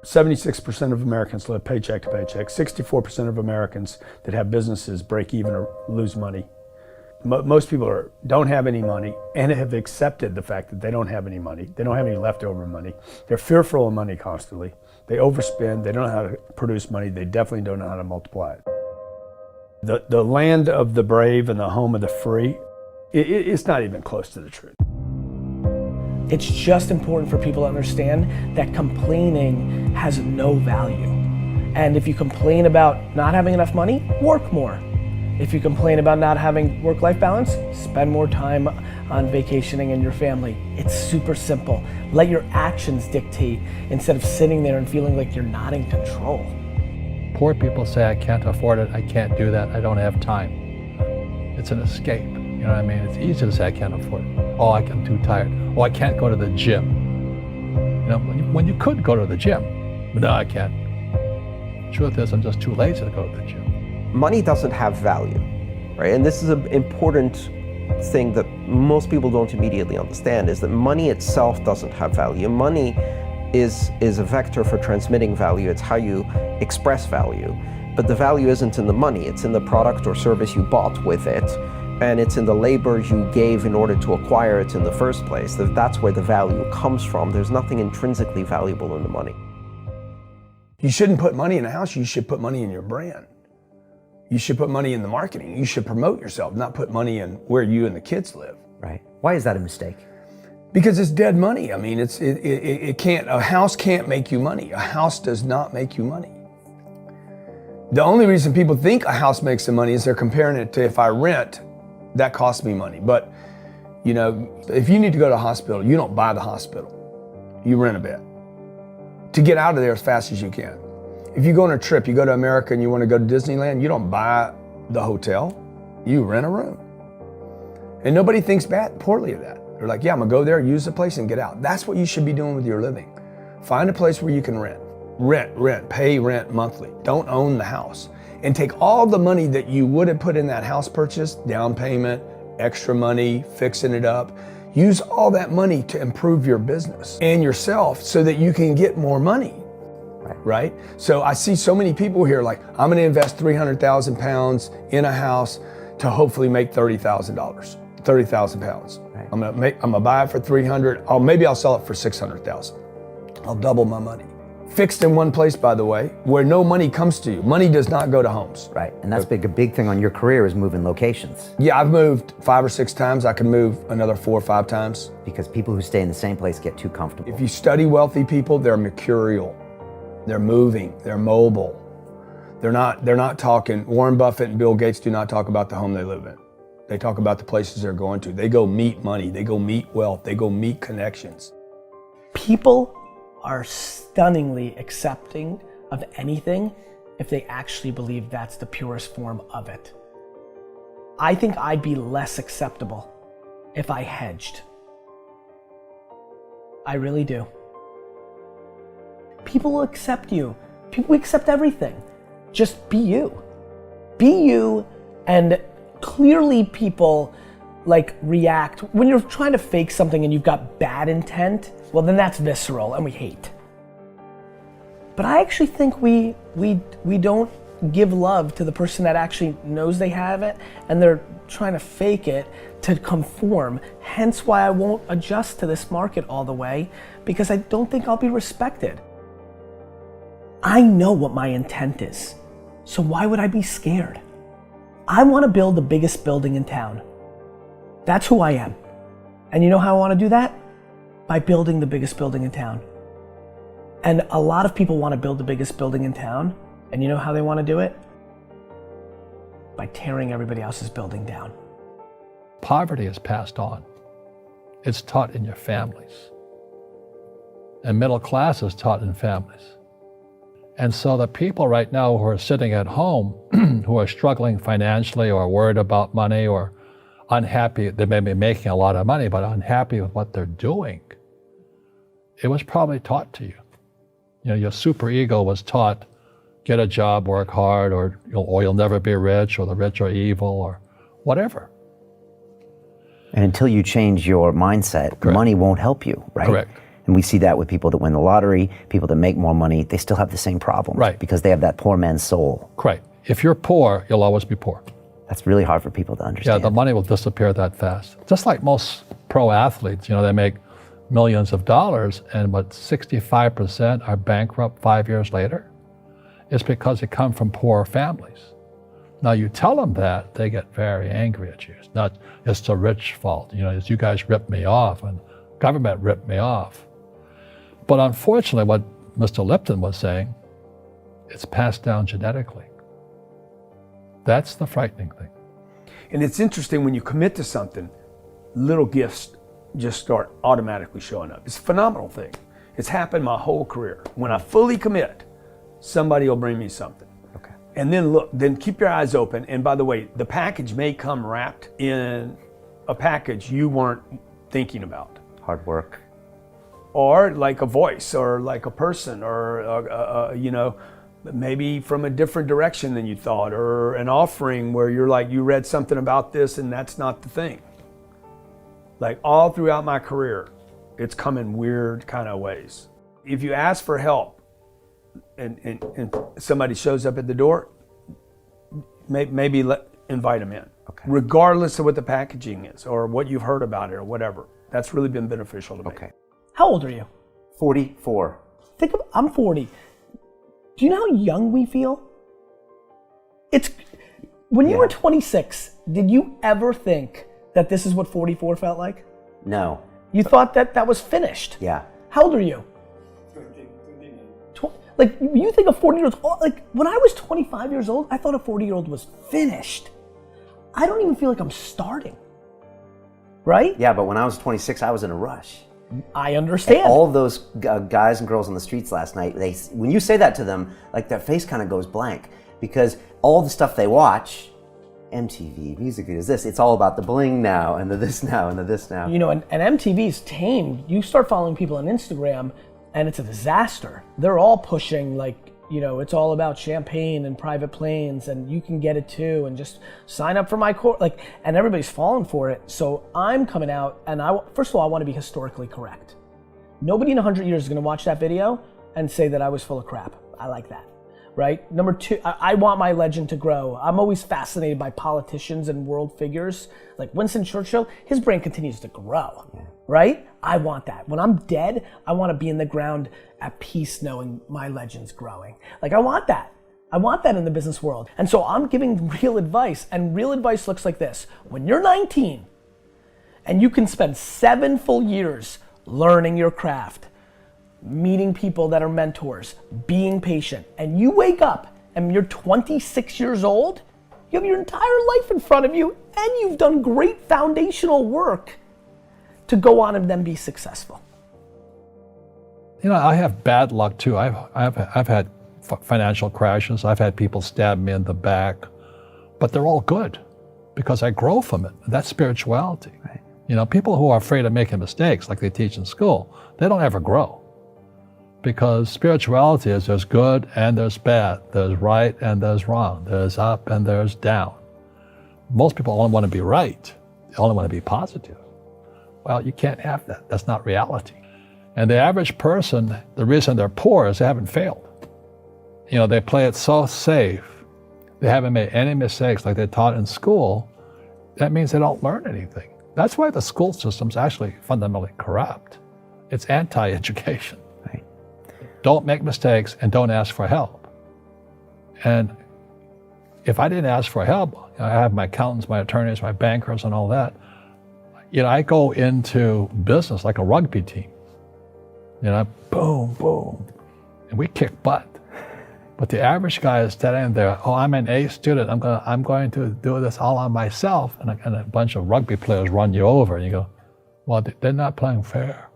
76% of Americans live paycheck to paycheck. 64% of Americans that have businesses break even or lose money. Most people don't have any money and have accepted the fact that they don't have any money. They don't have any leftover money. They're fearful of money constantly. They overspend. They don't know how to produce money. They definitely don't know how to multiply it. The land of the brave and the home of the free, it's not even close to the truth. It's just important for people to understand that complaining has no value. And if you complain about not having enough money, work more. If you complain about not having work-life balance, spend more time on vacationing and your family. It's super simple. Let your actions dictate instead of sitting there and feeling like you're not in control. Poor people say, I can't afford it, I can't do that, I don't have time. It's an escape, you know what I mean? It's easy to say I can't afford it. Oh, I'm too tired. Oh, I can't go to the gym. You know, when you could go to the gym, but no, I can't. Truth is, I'm just too lazy to go to the gym. Money doesn't have value, right? And this is an important thing that most people don't immediately understand, is that money itself doesn't have value. Money is a vector for transmitting value. It's how you express value. But the value isn't in the money, it's in the product or service you bought with it, and it's in the labor you gave in order to acquire it in the first place. That's where the value comes from. There's nothing intrinsically valuable in the money. You shouldn't put money in a house, you should put money in your brand. You should put money in the marketing. You should promote yourself, not put money in where you and the kids live. Right. Why is that a mistake? Because it's dead money. I mean, it can't, a house can't make you money. A house does not make you money. The only reason people think a house makes them money is they're comparing it to, if I rent, that costs me money. But, you know, if you need to go to a hospital, you don't buy the hospital. You rent a bed to get out of there as fast as you can. If you go on a trip, you go to America and you want to go to Disneyland, you don't buy the hotel, you rent a room. And nobody thinks poorly of that. They're like, yeah, I'm gonna go there, use the place and get out. That's what you should be doing with your living. Find a place where you can rent. Pay rent monthly. Don't own the house. And take all the money that you would have put in that house purchase, down payment, extra money, fixing it up, use all that money to improve your business and yourself so that you can get more money. Right? So I see so many people here like, I'm gonna invest 300,000 pounds in a house to hopefully make $30,000, 30,000 pounds. Right. I'm gonna buy it for 300, maybe I'll sell it for 600,000. I'll double my money. Fixed in one place, by the way, where no money comes to you. Money does not go to homes. Right, and that's a big thing on your career is moving locations. Yeah, I've moved 5 or 6 times. I can move another 4 or 5 times. Because people who stay in the same place get too comfortable. If you study wealthy people, they're mercurial. They're moving, they're mobile. They're not talking, Warren Buffett and Bill Gates do not talk about the home they live in. They talk about the places they're going to. They go meet money, they go meet wealth, they go meet connections. People are stunningly accepting of anything if they actually believe that's the purest form of it. I think I'd be less acceptable if I hedged. I really do. People will accept you. People accept everything. Just be you. Be you, and clearly people like react. When you're trying to fake something and you've got bad intent, well then that's visceral and we hate. But I actually think we don't give love to the person that actually knows they have it and they're trying to fake it to conform. Hence why I won't adjust to this market all the way, because I don't think I'll be respected. I know what my intent is, so why would I be scared? I want to build the biggest building in town. That's who I am. And you know how I want to do that? By building the biggest building in town. And a lot of people want to build the biggest building in town, and you know how they want to do it? By tearing everybody else's building down. Poverty is passed on. It's taught in your families. And middle class is taught in families. And so the people right now who are sitting at home, who are struggling financially or worried about money or unhappy, they may be making a lot of money, but unhappy with what they're doing, it was probably taught to you. You know, your superego was taught, get a job, work hard, or you'll never be rich, or the rich are evil, or whatever. And until you change your mindset, Correct. Money won't help you, right? Correct. And we see that with people that win the lottery, people that make more money, they still have the same problem. Right. Because they have that poor man's soul. Right. If you're poor, you'll always be poor. That's really hard for people to Yeah, understand. the money will disappear that fast. Just like most pro athletes, they make millions of dollars, and 65% are bankrupt 5 years later. It's because they come from poor families. Now you tell them that, they get very angry at you. It's not, it's the rich fault. It's you guys ripped me off and government ripped me off. But unfortunately, what Mr. Lipton was saying, it's passed down genetically. That's the frightening thing. And it's interesting when you commit to something, little gifts just start automatically showing up. It's a phenomenal thing. It's happened my whole career. When I fully commit, somebody will bring me something. Okay. And then keep your eyes open. And by the way, the package may come wrapped in a package you weren't thinking about. Hard work. Or like a voice, or like a person, or maybe from a different direction than you thought, or an offering where you're like, you read something about this and that's not the thing. Like all throughout my career, it's come in weird kind of ways. If you ask for help and somebody shows up at the door, maybe invite them in. Okay. Regardless of what the packaging is or what you've heard about it or whatever. That's really been beneficial to me. Okay. How old are you? 44. I'm 40. Do you know how young we feel? When you were 26, did you ever think that this is what 44 felt like? No. You thought that was finished? Yeah. How old are you? 20. Like, you think a 40-year-old, like when I was 25 years old, I thought a 40-year-old was finished. I don't even feel like I'm starting. Right? Yeah, but when I was 26, I was in a rush. I understand. And all of those guys and girls on the streets last night, when you say that to them, like their face kind of goes blank, because all the stuff they watch, MTV, music videos, it's all about the bling now and the this now and the this now. And MTV's tamed. You start following people on Instagram and it's a disaster. They're all pushing it's all about champagne and private planes and you can get it too and just sign up for my course. And everybody's falling for it. So I'm coming out and first of all, I want to be historically correct. Nobody in 100 years is going to watch that video and say that I was full of crap. I like that. Right? Number two, I want my legend to grow. I'm always fascinated by politicians and world figures. Like Winston Churchill, his brain continues to grow. Yeah. Right? I want that. When I'm dead, I want to be in the ground at peace knowing my legend's growing. I want that. I want that in the business world. And so I'm giving real advice, and real advice looks like this. When you're 19 and you can spend 7 full years learning your craft, meeting people that are mentors, being patient, and you wake up and you're 26 years old, you have your entire life in front of you and you've done great foundational work to go on and then be successful. I have bad luck too. I've had financial crashes. I've had people stab me in the back, but they're all good because I grow from it. That's spirituality. Right. People who are afraid of making mistakes, like they teach in school, they don't ever grow. Because spirituality is there's good and there's bad, there's right and there's wrong, there's up and there's down. Most people only want to be right. They only want to be positive. Well, you can't have that. That's not reality. And the average person, the reason they're poor is they haven't failed. They play it so safe. They haven't made any mistakes like they taught in school. That means they don't learn anything. That's why the school system's actually fundamentally corrupt. It's anti-education. Right. Don't make mistakes and don't ask for help. And if I didn't ask for help, I have my accountants, my attorneys, my bankers, and all that. I go into business like a rugby team. Boom, boom, and we kick butt. But the average guy is standing there, I'm an A student, I'm going to do this all on myself, and a bunch of rugby players run you over, and you go, well, they're not playing fair.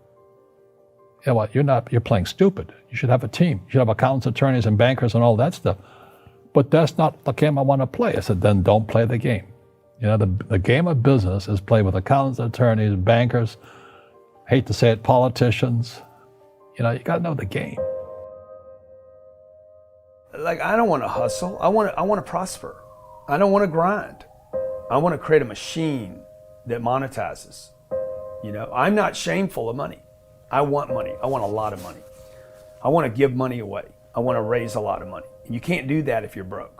You're playing stupid. You should have a team. You should have accountants, attorneys, and bankers, and all that stuff. But that's not the game I want to play. I said, then don't play the game. The game of business is played with accountants, attorneys, bankers, hate to say it, politicians. You got to know the game. I don't want to hustle. I want to prosper. I don't want to grind. I want to create a machine that monetizes. I'm not shameful of money. I want money. I want a lot of money. I want to give money away. I want to raise a lot of money. You can't do that if you're broke.